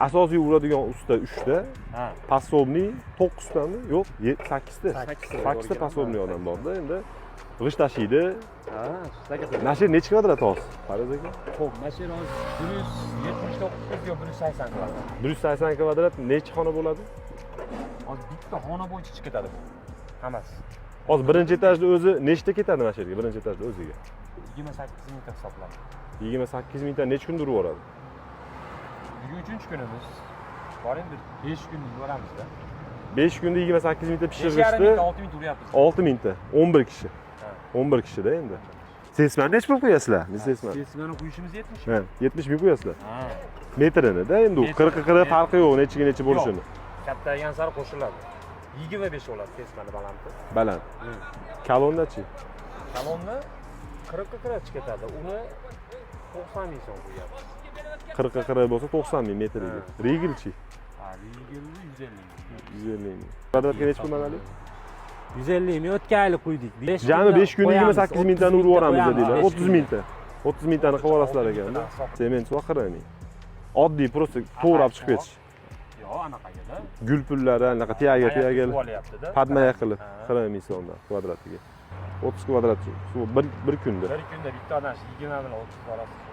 Asosiy uradigan usta 3 ta, Ha. passobniy 9 tami? Yo'q, 8 ta. 8 ta passobniy odam borda. Endi g'isht tashiydi. Ha, shunday. Nashr necha kvadrat hozir? Faraz aka? Xo'p, mashina hozir 179 yo 180 kvadrat. 180 kvadrat necha xona bo'ladi? Hozir bitta xona bo'yicha chiqib ketadi. Hammasi. Hozir birinchi etajda o'zi nechta ketadi mana shu yerga? Birinchi etajda o'ziga. 28 ming hisoblanadi. 28 mingta necha kunda urib Bugun 3-chi kunimiz. Bor endi 5 kun yuramiz-da. 5 kunda 28 mingta 5,5 pishirishdi. mingta 6 ming turyapmiz. 6 mingta, 11 kishi. Ha. 11 kishida endi. Sesmani necha pul qo'yasizlar? Sesmani. Sesmani qo'yishimiz 70 Ha, 70 ming qo'yasizlar. Ha. Metrini-da endi u 40 farqi yo'q, necha bo'lishini. Kattaygan sari qo'shiladi. 25 bo'ladi sesmani balanti. Baland. Kolonnachi? Salonni 40 chiqib ketadi. Uni 90 ming so'm qo'yamiz. 40 bo'lsa 90 ming metriga. Rigilchi? Ha, rigilni 150 ming. 150 ming. Kvadratga necha pul manali? 150 ming o'tgan yili quydik. Jami 5 kunda 28 mingtani urib yuboramiz dedilar. 30 mingta. 30 mingtani qilib olasizlar ekanda. Sement suv 40 ming. Oddiy prosta to'g'rab chiqib ketish. Yo'q, anaqaga-da. Gul pullari anaqa tiyaga olyapti-da. padmaya qilib 40 ming so'mdan kvadratiga. 30 kvadrat suv bir kunda. Bir kunda bitta odam 20 bilan 30 orasi.